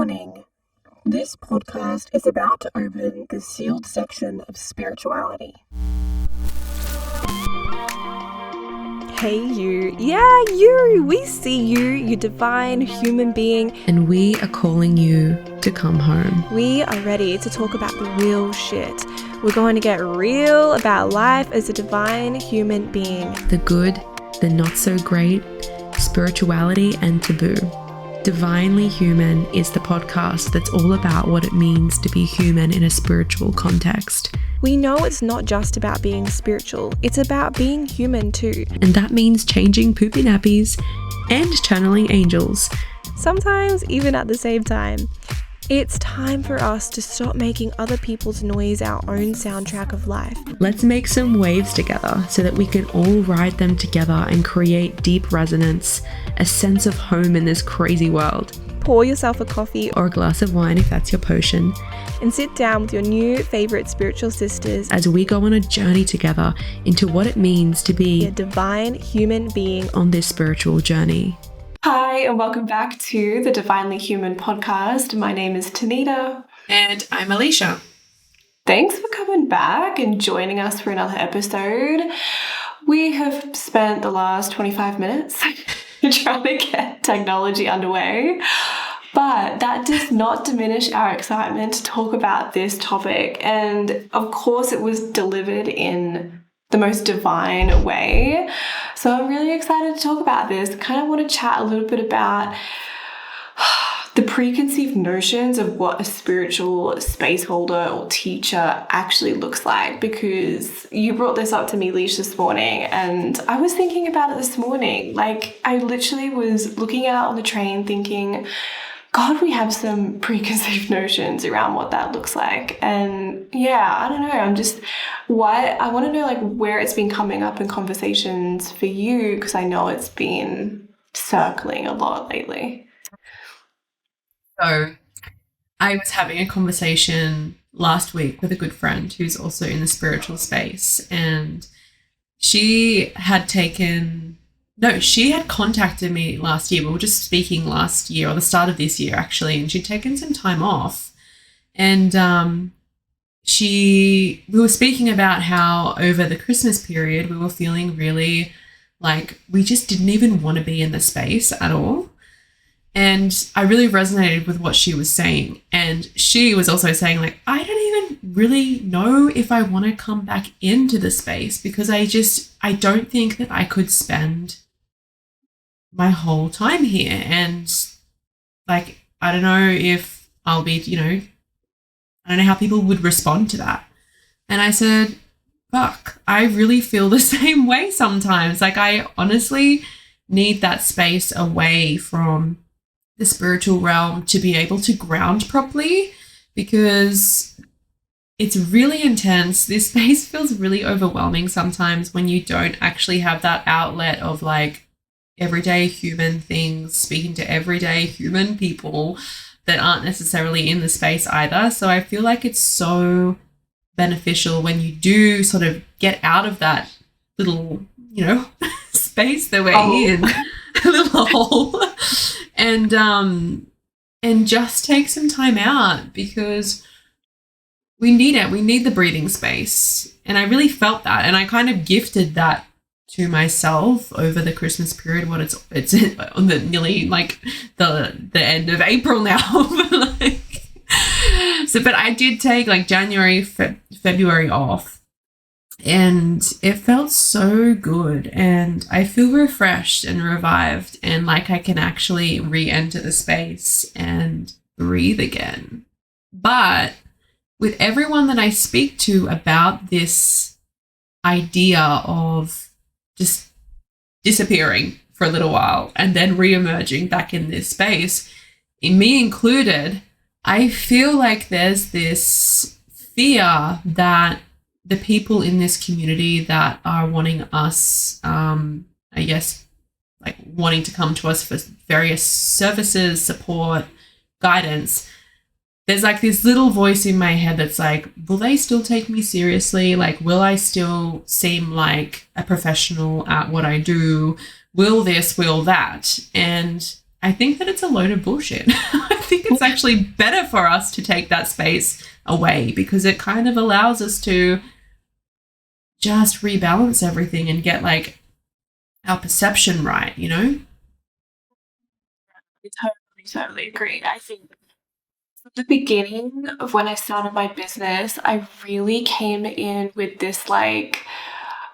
Warning. This podcast is about to open the sealed section of spirituality. Hey you, yeah you, we see you, you divine human being. And we are calling you to come home. We are ready to talk about the real shit. We're going to get real about life as a divine human being. The good, the not so great, spirituality and taboo. Divinely Human is the podcast that's all about what it means to be human in a spiritual context. We know it's not just about being spiritual, it's about being human too. And that means changing poopy nappies and channeling angels. Sometimes even at the same time. It's time for us to stop making other people's noise our own soundtrack of life. Let's make some waves together so that we can all ride them together and create deep resonance, a sense of home in this crazy world. Pour yourself a coffee Or a glass of wine if that's your potion. and sit down with your new favorite spiritual sisters As we go on a journey together into what it means to be a divine human being. on this spiritual journey. Hi, and welcome back to the Divinely Human podcast. My name is Tanita. And I'm Aleisha. Thanks for coming back and joining us for another episode. We have spent the last 25 minutes trying to get technology underway, but that does not diminish our excitement to talk about this topic. And of course, it was delivered in the most divine way. So I'm really excited to talk about this. I kind of want to chat a little bit about the preconceived notions of what a spiritual space holder or teacher actually looks like, because you brought this up to me, Aleisha, this morning, and I was thinking about it this morning. Like, I literally was looking out on the train thinking, God, we have some preconceived notions around what that looks like. And yeah, I don't know. I want to know like where it's been coming up in conversations for you, because I know it's been circling a lot lately. So I was having a conversation last week with a good friend who's also in the spiritual space, and she had contacted me last year. We were just speaking last year, or the start of this year actually, and she'd taken some time off. And we were speaking about how over the Christmas period we were feeling really like we just didn't even want to be in the space at all. And I really resonated with what she was saying. And she was also saying, like, I don't even really know if I want to come back into the space, because I don't think that I could spend my whole time here. And like, I don't know if I'll be, I don't know how people would respond to that. And I said, fuck, I really feel the same way sometimes. Like, I honestly need that space away from the spiritual realm to be able to ground properly, because it's really intense. This space feels really overwhelming sometimes when you don't actually have that outlet of like everyday human things, speaking to everyday human people that aren't necessarily in the space either. So I feel like it's so beneficial when you do sort of get out of that little, space that we're in, a little hole, and just take some time out, because we need it. We need the breathing space. And I really felt that. And I kind of gifted that to myself over the Christmas period. What it's on the nearly like the end of April now. But I did take like January, February off. And it felt so good, and I feel refreshed and revived, and like I can actually re-enter the space and breathe again. But with everyone that I speak to about this idea of just disappearing for a little while and then re-emerging back in this space, in me included, I feel like there's this fear that the people in this community that are wanting us, wanting to come to us for various services, support, guidance, there's like this little voice in my head that's like, will they still take me seriously? Like, will I still seem like a professional at what I do? Will this, will that? And I think that it's a load of bullshit. I think it's actually better for us to take that space away, because it kind of allows us to just rebalance everything and get like our perception right, you know? I totally agree. I think from the beginning of when I started my business, I really came in with this like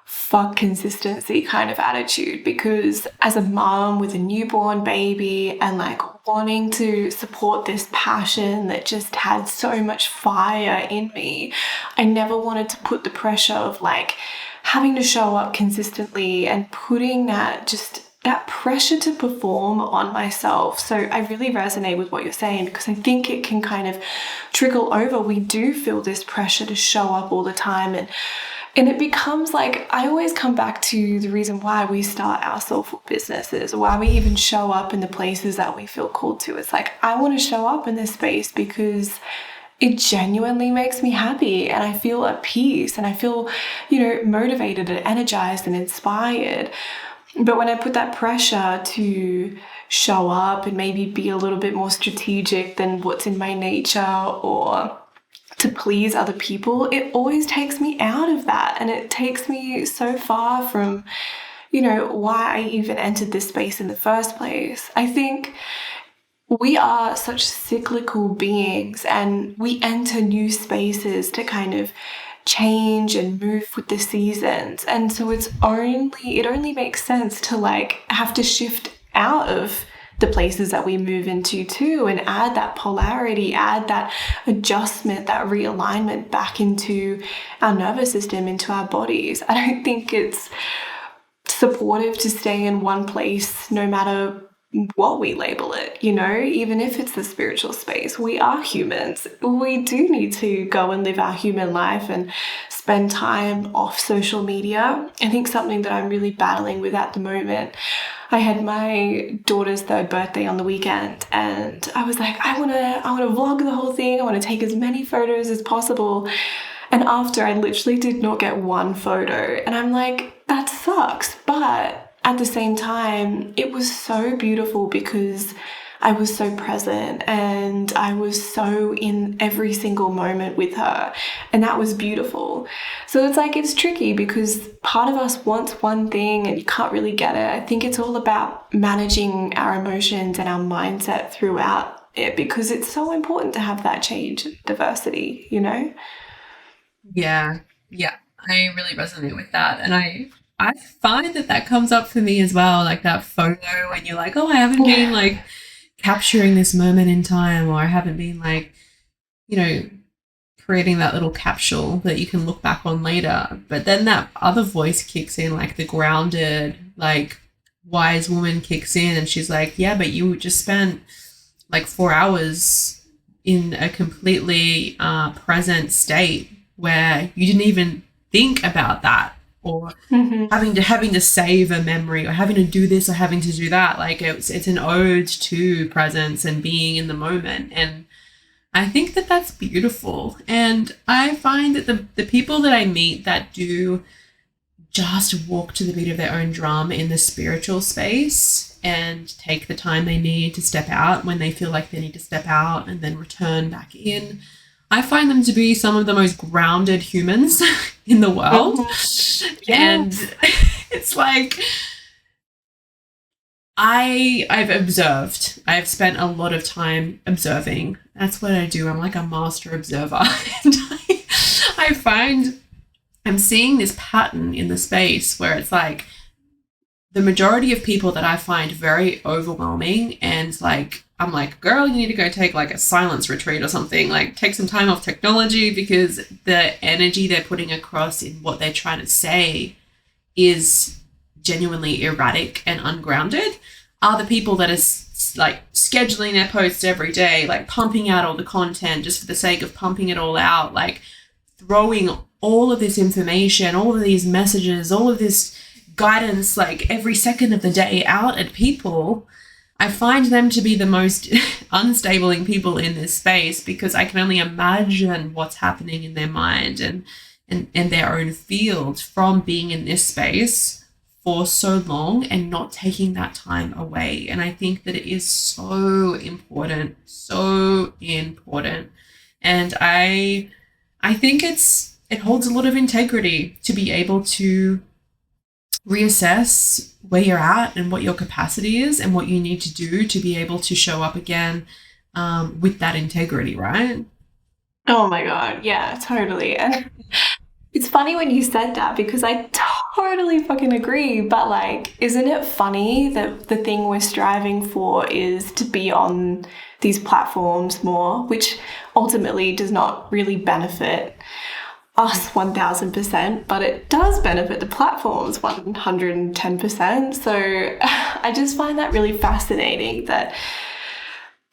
fuck consistency kind of attitude, because as a mom with a newborn baby and like wanting to support this passion that just had so much fire in me, I never wanted to put the pressure of like having to show up consistently and putting that pressure to perform on myself. So I really resonate with what you're saying, because I think it can kind of trickle over. We do feel this pressure to show up all the time, and it becomes like, I always come back to the reason why we start our soulful businesses, why we even show up in the places that we feel called to. It's like, I want to show up in this space because it genuinely makes me happy and I feel at peace and I feel, motivated and energized and inspired. But when I put that pressure to show up and maybe be a little bit more strategic than what's in my nature, or to please other people, it always takes me out of that. And it takes me so far from, why I even entered this space in the first place. I think we are such cyclical beings, and we enter new spaces to kind of change and move with the seasons. And so it only makes sense to like have to shift out of the places that we move into too, and add that polarity, add that adjustment, that realignment back into our nervous system, into our bodies. I don't think it's supportive to stay in one place no matter what we label it, even if it's the spiritual space. We are humans. We do need to go and live our human life and spend time off social media. I think something that I'm really battling with at the moment, I had my daughter's 3rd birthday on the weekend, and I was like, I want to vlog the whole thing. I want to take as many photos as possible. And after, I literally did not get one photo. And I'm like, that sucks. But at the same time, it was so beautiful because I was so present and I was so in every single moment with her. And that was beautiful. So it's like, it's tricky because part of us wants one thing and you can't really get it. I think it's all about managing our emotions and our mindset throughout it, because it's so important to have that change and diversity, Yeah, I really resonate with that. And I find that comes up for me as well, like that photo when you're like, oh, I haven't been like capturing this moment in time, or I haven't been like, creating that little capsule that you can look back on later. But then that other voice kicks in, like the grounded, like wise woman kicks in, and she's like, yeah, but you just spent like 4 hours in a completely present state where you didn't even think about that, or having to save a memory, or having to do this or having to do that. Like it's an ode to presence and being in the moment. And I think that that's beautiful. And I find that the people that I meet that do just walk to the beat of their own drum in the spiritual space and take the time they need to step out when they feel like they need to step out and then return back in, I find them to be some of the most grounded humans in the world. And it's like, I've spent a lot of time observing. That's what I do. I'm like a master observer. And I find I'm seeing this pattern in the space where it's like the majority of people that I find very overwhelming, and like, I'm like, girl, you need to go take like a silence retreat or something, like take some time off technology, because the energy they're putting across in what they're trying to say is genuinely erratic and ungrounded, are the people that are like scheduling their posts every day, like pumping out all the content just for the sake of pumping it all out, like throwing all of this information, all of these messages, all of this guidance, like every second of the day out at people. I find them to be the most unstable people in this space, because I can only imagine what's happening in their mind and their own field from being in this space for so long and not taking that time away. And I think that it is so important, so important. And I think it holds a lot of integrity to be able to reassess where you're at and what your capacity is and what you need to do to be able to show up again with that integrity, right? Oh my God. Yeah, totally. And it's funny when you said that because I totally fucking agree. But like, isn't it funny that the thing we're striving for is to be on these platforms more, which ultimately does not really benefit us 1000%, but it does benefit the platforms 110%. So I just find that really fascinating that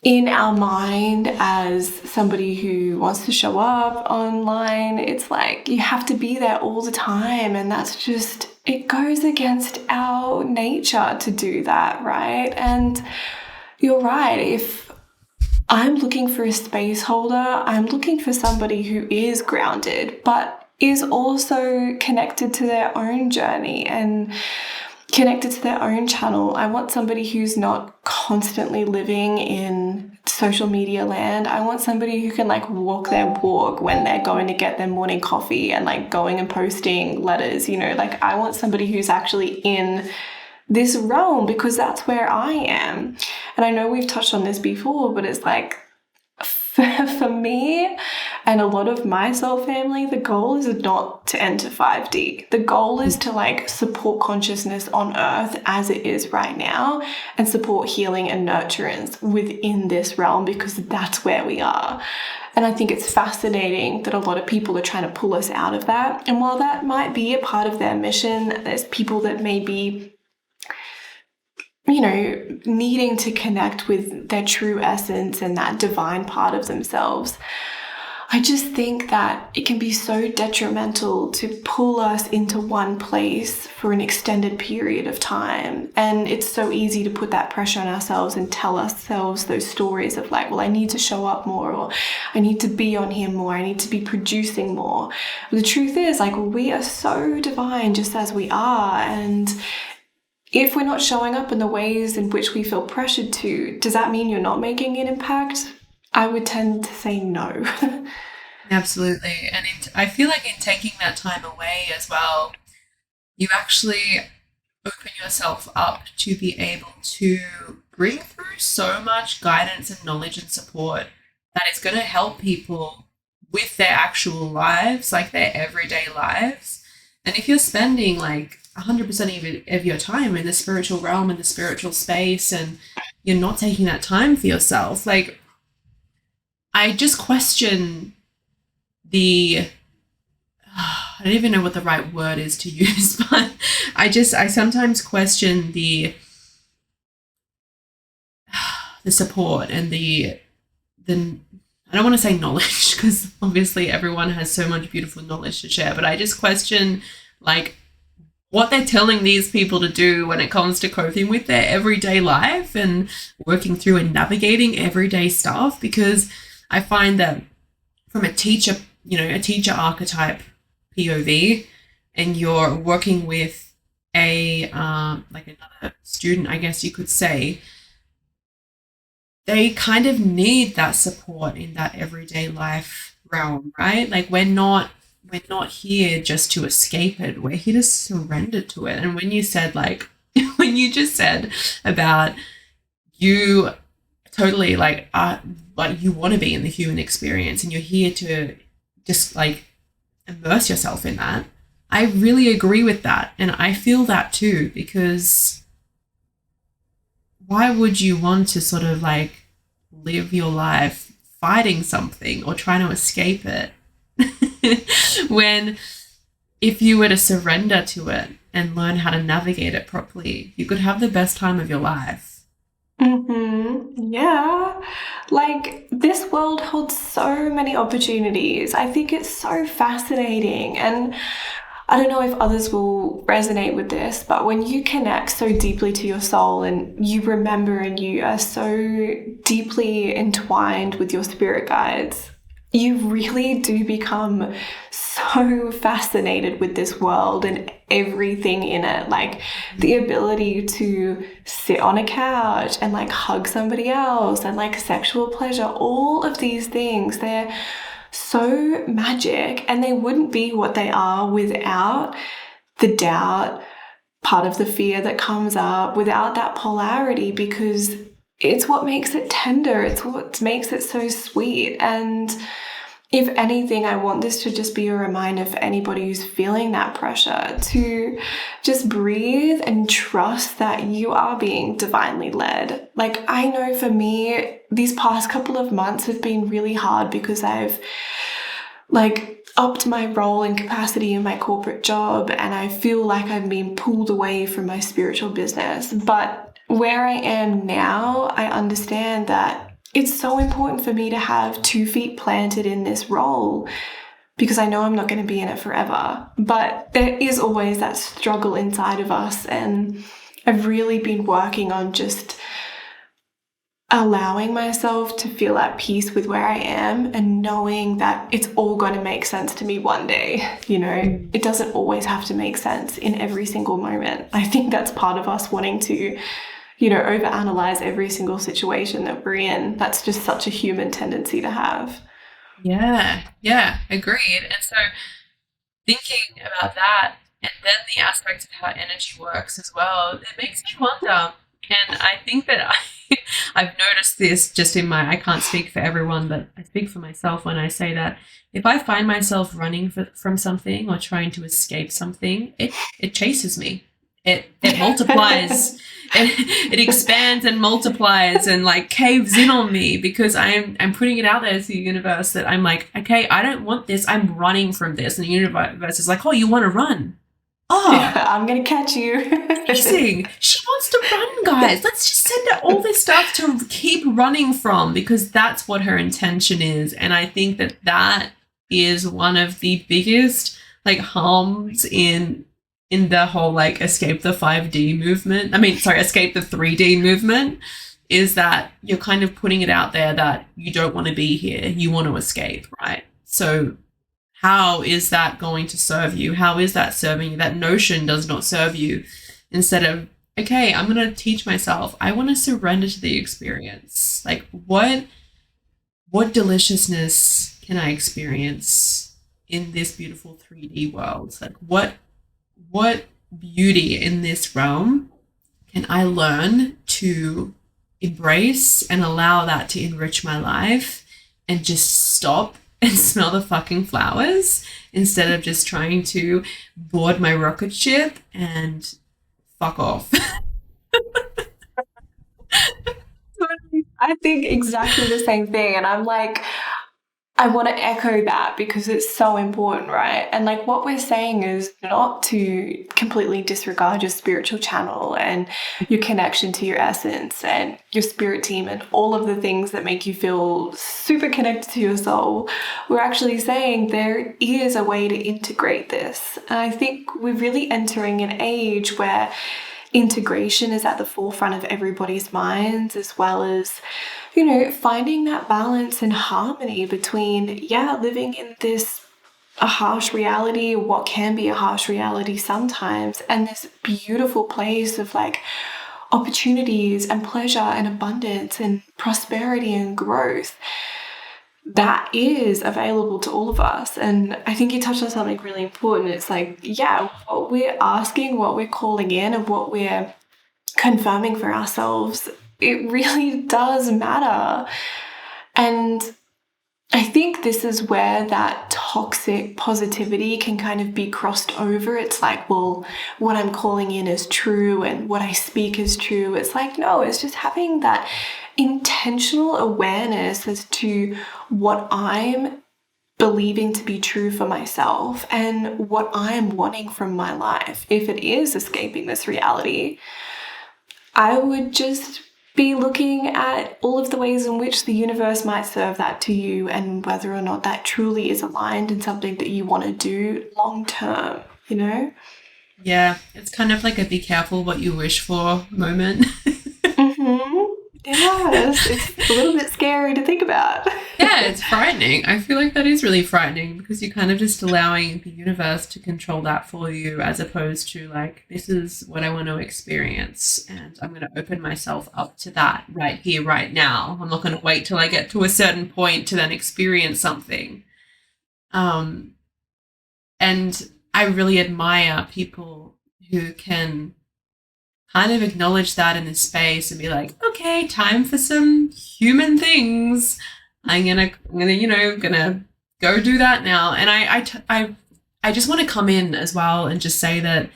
in our mind as somebody who wants to show up online, it's like you have to be there all the time. And that's just, it goes against our nature to do that, right? And you're right. If I'm looking for a space holder, I'm looking for somebody who is grounded, but is also connected to their own journey and connected to their own channel. I want somebody who's not constantly living in social media land. I want somebody who can like walk their walk when they're going to get their morning coffee and like going and posting letters, you know, like I want somebody who's actually in this realm because that's where I am. And I know we've touched on this before, but it's like for me and a lot of my soul family, the goal is not to enter 5D. The goal is to like support consciousness on earth as it is right now and support healing and nurturance within this realm because that's where we are. And I think it's fascinating that a lot of people are trying to pull us out of that. And while that might be a part of their mission, there's people that may be, you know, needing to connect with their true essence and that divine part of themselves. I just think that it can be so detrimental to pull us into one place for an extended period of time. And it's so easy to put that pressure on ourselves and tell ourselves those stories of like, well, I need to show up more, or I need to be on here more, I need to be producing more. But the truth is, like, we are so divine just as we are. And if we're not showing up in the ways in which we feel pressured to, does that mean you're not making an impact? I would tend to say no. Absolutely. And I feel like in taking that time away as well, you actually open yourself up to be able to bring through so much guidance and knowledge and support that it's going to help people with their actual lives, like their everyday lives. And if you're spending like 100% of your time in the spiritual realm, in the spiritual space, and you're not taking that time for yourself, like, I just question I don't even know what the right word is to use, but I sometimes question the support and the I don't want to say knowledge because obviously everyone has so much beautiful knowledge to share, but I just question like what they're telling these people to do when it comes to coping with their everyday life and working through and navigating everyday stuff, because I find that from a teacher archetype POV, and you're working with a like another student, I guess you could say, they kind of need that support in that everyday life realm, right? Like we're not here just to escape it. We're here to surrender to it. And when you said when you just said about you totally you want to be in the human experience and you're here to just like immerse yourself in that, I really agree with that. And I feel that too, because why would you want to sort of like live your life fighting something or trying to escape it when if you were to surrender to it and learn how to navigate it properly, you could have the best time of your life. Yeah, like this world holds so many opportunities. I think it's so fascinating, and I don't know if others will resonate with this, but when you connect so deeply to your soul and you remember and you are so deeply entwined with your spirit guides, you really do become so fascinated with this world and everything in it. Like the ability to sit on a couch and like hug somebody else and like sexual pleasure, all of these things, they're so magic, and they wouldn't be what they are without the doubt, part of the fear that comes up, without that polarity, because it's what makes it tender. It's what makes it so sweet. And if anything, I want this to just be a reminder for anybody who's feeling that pressure to just breathe and trust that you are being divinely led. Like, I know for me, these past couple of months have been really hard because I've like upped my role and capacity in my corporate job, and I feel like I'm being pulled away from my spiritual business. But where I am now, I understand that it's so important for me to have 2 feet planted in this role, because I know I'm not going to be in it forever. But there is always that struggle inside of us, and I've really been working on just allowing myself to feel at peace with where I am and knowing that it's all going to make sense to me one day. You know, it doesn't always have to make sense in every single moment. I think that's part of us wanting to, you know, overanalyze every single situation that we're in. That's just such a human tendency to have. Yeah, agreed. And so thinking about that, and then the aspect of how energy works as well, it makes me wonder. And I think that I've noticed this just in I can't speak for everyone, but I speak for myself when I say that if I find myself running from something or trying to escape something, it chases me. It multiplies. It expands and multiplies and like caves in on me, because I'm putting it out there to the universe that I'm like, okay, I don't want this. I'm running from this. And the universe is like, oh, you want to run? Oh, yeah, I'm going to catch you. Amazing. She wants to run, guys. Let's just send her all this stuff to keep running from, because that's what her intention is. And I think that is one of the biggest like harms in the whole like escape the 5D movement. Escape the 3D movement, is that you're kind of putting it out there that you don't want to be here. You want to escape, right? So how is that going to serve you? How is that serving you? That notion does not serve you. Instead of, okay, I'm going to teach myself. I want to surrender to the experience. Like what deliciousness can I experience in this beautiful 3D world? Like what beauty in this realm can I learn to embrace and allow that to enrich my life, and just stop and smell the fucking flowers instead of just trying to board my rocket ship and fuck off. I think exactly the same thing. And I'm like, I want to echo that because it's so important, right? And like what we're saying is not to completely disregard your spiritual channel and your connection to your essence and your spirit team and all of the things that make you feel super connected to your soul. We're actually saying there is a way to integrate this. And I think we're really entering an age where integration is at the forefront of everybody's minds, as well as, you know, finding that balance and harmony between, living in this a harsh reality, what can be a harsh reality sometimes, and this beautiful place of like opportunities and pleasure and abundance and prosperity and growth that is available to all of us. And I think you touched on something really important. It's like, what we're asking, what we're calling in, and what we're confirming for ourselves, it really does matter. And I think this is where that toxic positivity can kind of be crossed over. It's like, well, what I'm calling in is true and what I speak is true. It's like, no, it's just having that intentional awareness as to what I'm believing to be true for myself and what I'm wanting from my life. If it is escaping this reality, I would just be looking at all of the ways in which the universe might serve that to you and whether or not that truly is aligned in something that you want to do long term, you know? Yeah, it's kind of like a be careful what you wish for moment. Mm-hmm. Yes, it's a little bit scary to think about. Yeah, it's frightening. I feel like that is really frightening because you're kind of just allowing the universe to control that for you, as opposed to like, this is what I want to experience and I'm going to open myself up to that right here, right now. I'm not going to wait till I get to a certain point to then experience something. And I really admire people who can kind of acknowledge that in this space and be like, okay, time for some human things. I'm gonna go do that now. And I just want to come in as well and just say that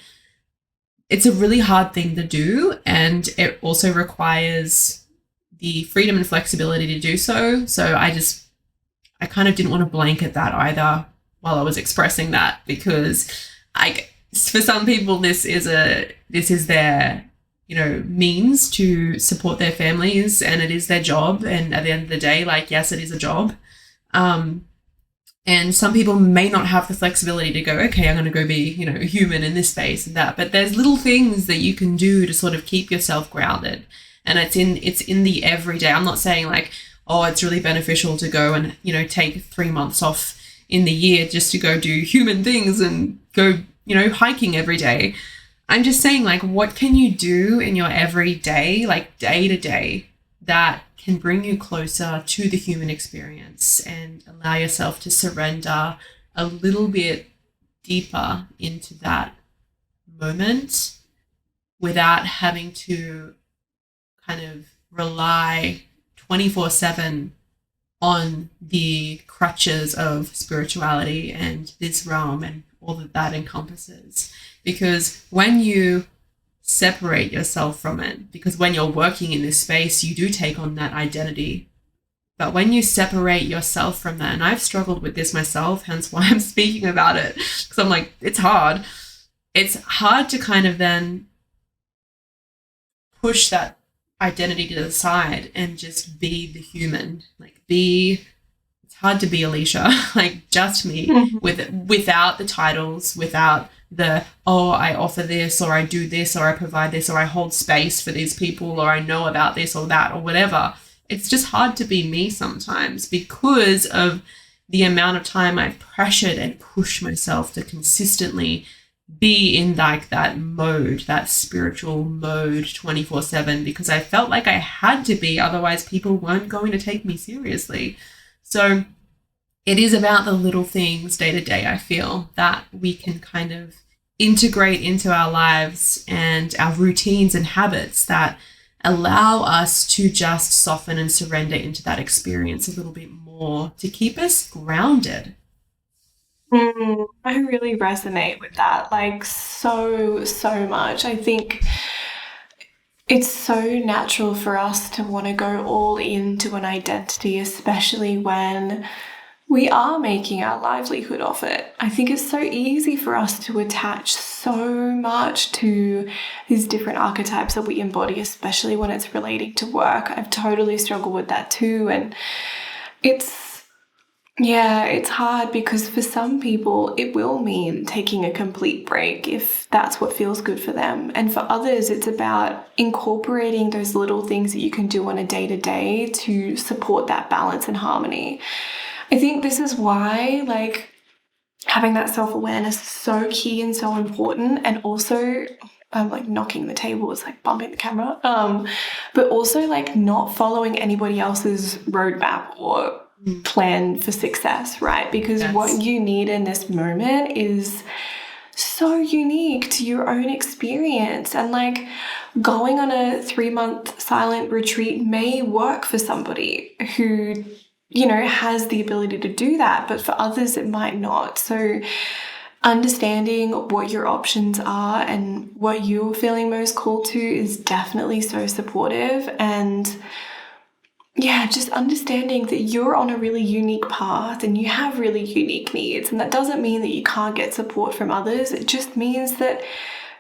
it's a really hard thing to do, and it also requires the freedom and flexibility to do so. So I kind of didn't want to blanket that either while I was expressing that, because for some people this is their means to support their families, and it is their job, and at the end of the day, like, yes, it is a job, and some people may not have the flexibility to go, okay, I'm going to go be human in this space and that, but there's little things that you can do to sort of keep yourself grounded, and it's in the everyday. I'm not saying like, oh, it's really beneficial to go and take 3 months off in the year just to go do human things and go hiking every day. I'm just saying, like, what can you do in your everyday, like day to day, that can bring you closer to the human experience and allow yourself to surrender a little bit deeper into that moment without having to kind of rely 24/7 on the crutches of spirituality and this realm and all that encompasses. Because when you separate yourself from it, because when you're working in this space, you do take on that identity. But when you separate yourself from that, and I've struggled with this myself, hence why I'm speaking about it, because I'm like, it's hard. It's hard to kind of then push that identity to the side and just be the human. It's hard to be Aleisha, like just me, without the titles, without the, oh, I offer this, or I do this, or I provide this, or I hold space for these people, or I know about this or that, or whatever. It's just hard to be me sometimes because of the amount of time I've pressured and pushed myself to consistently be in like that mode, that spiritual mode 24/7, because I felt like I had to be, otherwise people weren't going to take me seriously. So it is about the little things day to day, I feel, that we can kind of integrate into our lives and our routines and habits that allow us to just soften and surrender into that experience a little bit more to keep us grounded. I really resonate with that, like so much. I think it's so natural for us to want to go all into an identity, especially when we are making our livelihood off it. I think it's so easy for us to attach so much to these different archetypes that we embody, especially when it's relating to work. I've totally struggled with that too. And it's hard because for some people it will mean taking a complete break if that's what feels good for them. And for others, it's about incorporating those little things that you can do on a day-to-day to support that balance and harmony. I think this is why, like, having that self-awareness is so key and so important. And also, like knocking the table is like bumping the camera. But also like not following anybody else's roadmap or plan for success, right? Because what you need in this moment is so unique to your own experience. And like going on a 3-month silent retreat may work for somebody who has the ability to do that, but for others it might not. So understanding what your options are and what you're feeling most called to is definitely so supportive. And just understanding that you're on a really unique path and you have really unique needs. And that doesn't mean that you can't get support from others. It just means that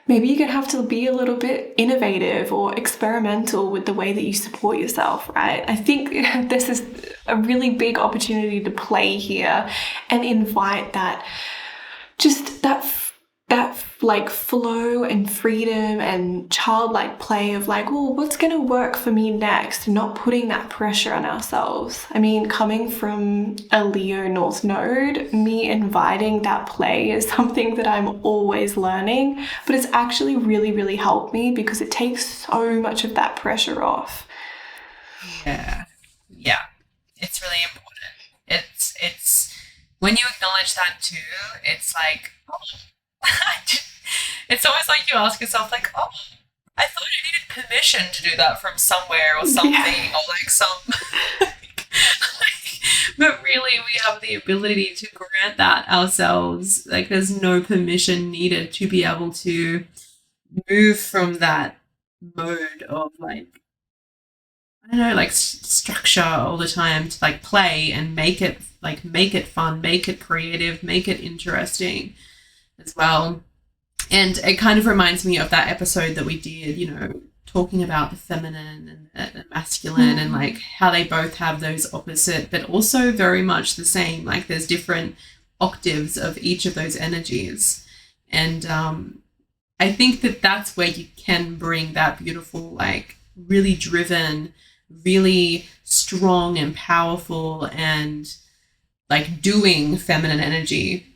maybe you're going to have to be a little bit innovative or experimental with the way that you support yourself, right? I think this is a really big opportunity to play here and invite that that like flow and freedom and childlike play of like, well, what's going to work for me next? Not putting that pressure on ourselves. I mean, coming from a Leo North Node, me inviting that play is something that I'm always learning, but it's actually really, really helped me because it takes so much of that pressure off. Yeah. It's really important. It's when you acknowledge that too, it's like, oh, it's always like you ask yourself, like, oh, I thought I needed permission to do that from somewhere or something, or like some. But really, we have the ability to grant that ourselves. Like, there's no permission needed to be able to move from that mode of like, I don't know, like structure all the time to like play and make it fun, make it creative, make it interesting as well. And it kind of reminds me of that episode that we did, you know, talking about the feminine and the masculine and like how they both have those opposite, but also very much the same. Like there's different octaves of each of those energies. And I think that that's where you can bring that beautiful, like really driven, really strong and powerful and like doing feminine energy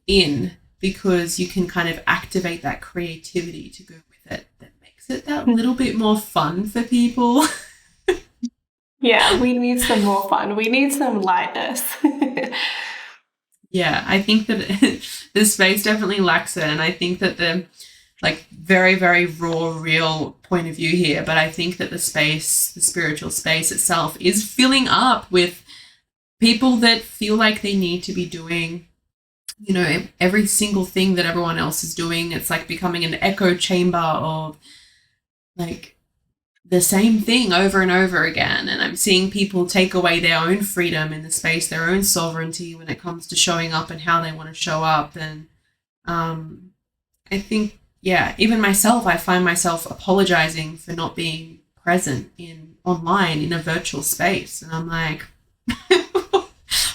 in, because you can kind of activate that creativity to go with it that makes it that little bit more fun for people. Yeah, we need some more fun. We need some lightness. Yeah, I think that the space definitely lacks it. And I think that the like very, very raw, real point of view here, but I think that the space, the spiritual space itself is filling up with people that feel like they need to be doing, you know, every single thing that everyone else is doing. It's like becoming an echo chamber of like the same thing over and over again. And I'm seeing people take away their own freedom in the space, their own sovereignty when it comes to showing up and how they want to show up. And I think, yeah, even myself, I find myself apologizing for not being present online in a virtual space. And I'm like,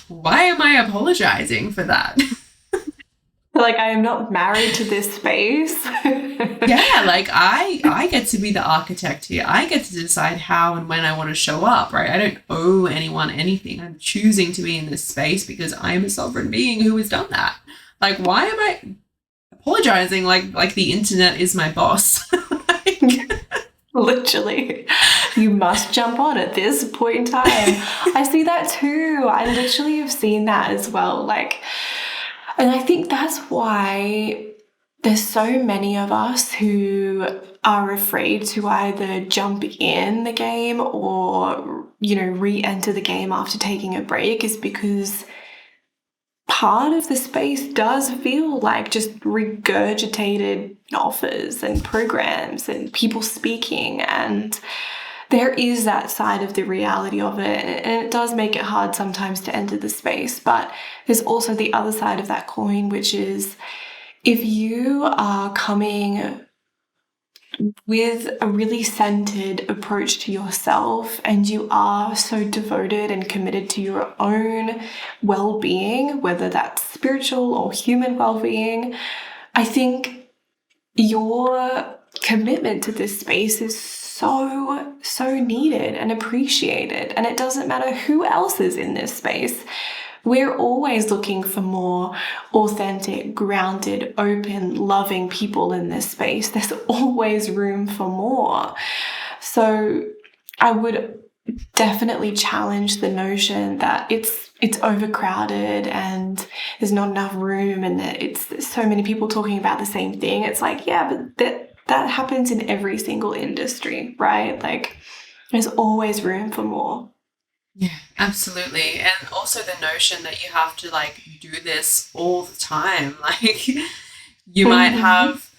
why am I apologizing for that? Like, I am not married to this space. Yeah, like I get to be the architect here. I get to decide how and when I want to show up, right? I don't owe anyone anything. I'm choosing to be in this space because I am a sovereign being who has done that. Like, why am I apologizing like the internet is my boss? Literally, you must jump on at this point in time. I see that too. I literally have seen that as well. Like, and I think that's why there's so many of us who are afraid to either jump in the game or, you know, re-enter the game after taking a break, is because part of the space does feel like just regurgitated offers and programs and people speaking, and there is that side of the reality of it, and it does make it hard sometimes to enter the space. But there's also the other side of that coin, which is if you are coming with a really centered approach to yourself and you are so devoted and committed to your own well-being, whether that's spiritual or human well-being, I think your commitment to this space is so needed and appreciated. And it doesn't matter who else is in this space. We're always looking for more authentic, grounded, open, loving people in this space. There's always room for more. So I would definitely challenge the notion that it's overcrowded and there's not enough room and that there's so many people talking about the same thing. It's like, yeah, but that happens in every single industry, right? Like, there's always room for more. Yeah, absolutely. And also the notion that you have to like do this all the time. Like you might have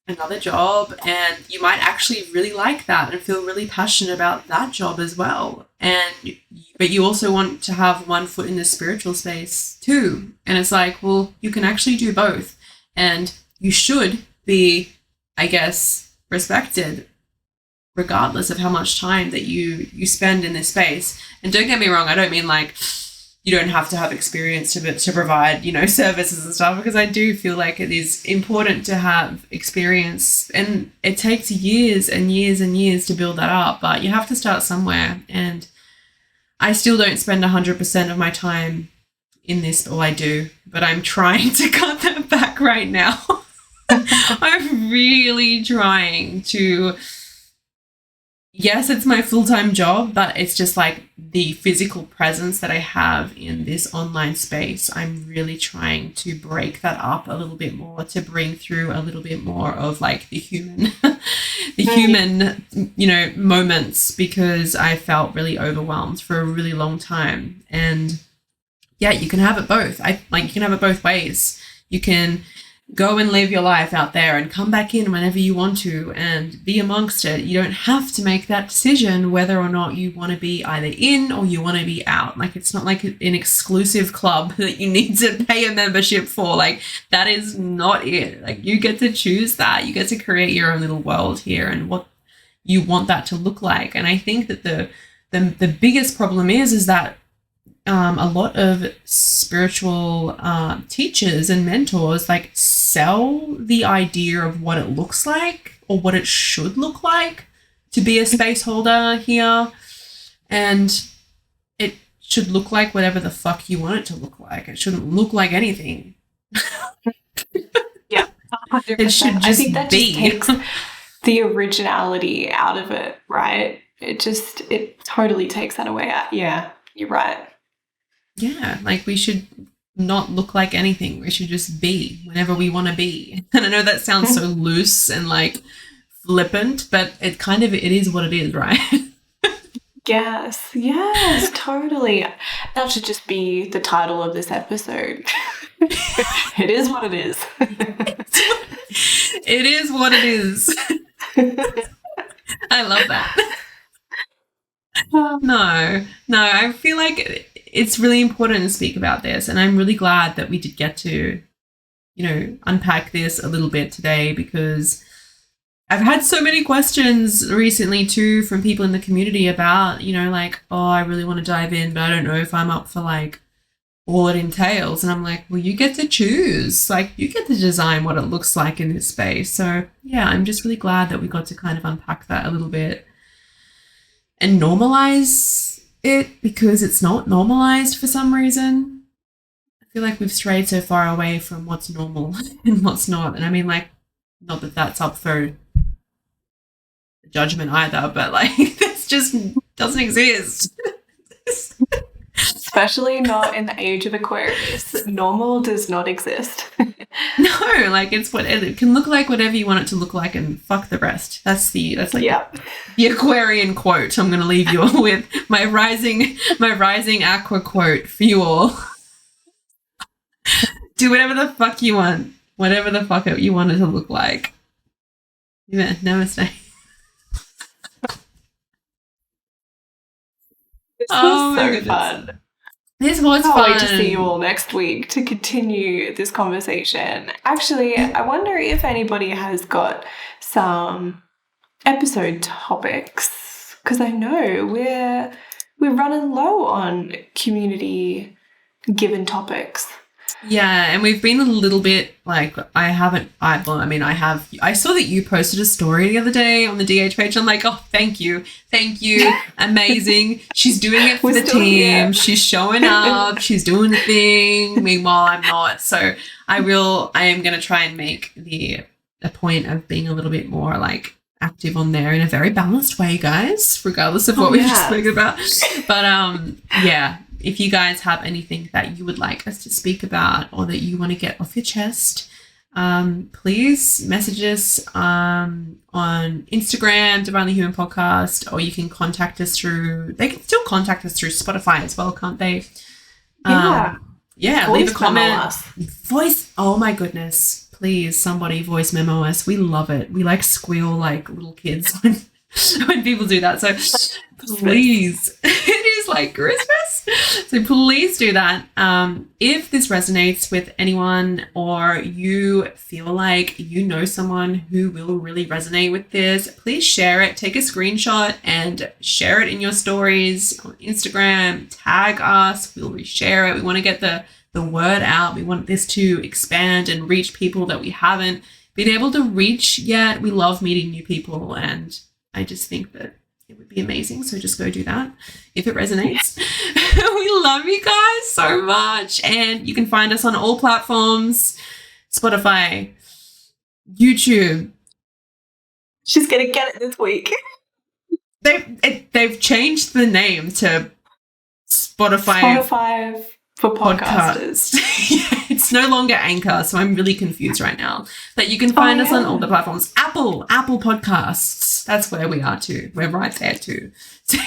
another job and you might actually really like that and feel really passionate about that job as well. But you also want to have one foot in the spiritual space too. And it's like, well, you can actually do both. And you should be, I guess, respected regardless of how much time that you spend in this space. And don't get me wrong, I don't mean like you don't have to have experience to provide, you know, services and stuff, because I do feel like it is important to have experience, and it takes years and years and years to build that up, but you have to start somewhere. And I still don't spend 100% of my time in this, or I do, but I'm trying to cut that back right now. I'm really trying to, yes, it's my full-time job, but it's just like the physical presence that I have in this online space. I'm really trying to break that up a little bit more, to bring through a little bit more of like the human, you know, moments, because I felt really overwhelmed for a really long time. And yeah, you can have it both. You can have it both ways. You can go and live your life out there and come back in whenever you want to and be amongst it. You don't have to make that decision whether or not you want to be either in or you want to be out. Like, it's not like an exclusive club that you need to pay a membership for. Like, that is not it. Like, you get to choose that. You get to create your own little world here and what you want that to look like. And I think that the biggest problem is that a lot of spiritual teachers and mentors like sell the idea of what it looks like or what it should look like to be a space holder here, and it should look like whatever the fuck you want it to look like. It shouldn't look like anything. Yeah, 100%. It should just I think that be. just takes the originality out of it, right? It totally takes that away. Yeah, you're right. Yeah, like, we should not look like anything. We should just be whenever we want to be. And I know that sounds so loose and like flippant, but it is what it is, right? Yes, totally. That should just be the title of this episode. It is what it is. It is what it is. I love that. No, I feel like it's really important to speak about this, and I'm really glad that we did get to, you know, unpack this a little bit today, because I've had so many questions recently too from people in the community about, you know, like, oh, I really want to dive in, but I don't know if I'm up for like all it entails. And I'm like, well, you get to choose. Like, you get to design what it looks like in this space. So yeah, I'm just really glad that we got to kind of unpack that a little bit and normalize it, because it's not normalized for some reason. I feel like we've strayed so far away from what's normal and what's not. And I mean, like, not that that's up for judgment either, but like, this just doesn't exist. Especially not in the age of Aquarius. Normal does not exist. No, like, it can look like whatever you want it to look like, and fuck the rest. That's the Aquarian quote. I'm going to leave you all with my rising aqua quote for you all. Do whatever the fuck you want. Whatever the fuck you want it to look like. Yeah, namaste. This was so fun. This was fun. Can't wait to see you all next week to continue this conversation. Actually, I wonder if anybody has got some episode topics, because I know we're running low on community given topics. Yeah, and we've been a little bit like, I saw that you posted a story the other day on the DH page. I'm like, oh, thank you, amazing. She's doing it for the team. Here. She's showing up. She's doing the thing. Meanwhile, I'm not. So I am going to try and make a point of being a little bit more like active on there in a very balanced way, guys, regardless of what we just spoke about. But yeah. If you guys have anything that you would like us to speak about or that you want to get off your chest, please message us on Instagram, Divinely Human Podcast, or you can contact us they can still contact us through Spotify as well, can't they? Yeah, leave a comment. Voice, oh my goodness, please, somebody voice memo us. We love it. We like squeal like little kids when people do that. So please, it is like Christmas. So please do that. If this resonates with anyone, or you feel like you know someone who will really resonate with this, please share it. Take a screenshot and share it in your stories on Instagram. Tag us. We'll reshare it. We want to get the word out. We want this to expand and reach people that we haven't been able to reach yet. We love meeting new people, and I just think that it would be amazing. So just go do that if it resonates. We love you guys so much. And you can find us on all platforms: Spotify, YouTube. She's going to get it this week. They've changed the name to Spotify for podcasters. Yeah, it's no longer Anchor, so I'm really confused right now. But you can find us on all the platforms. Apple Podcasts. That's where we are too. We're right there too. So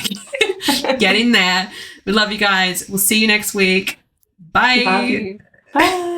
get in there. We love you guys. We'll see you next week. Bye. Bye.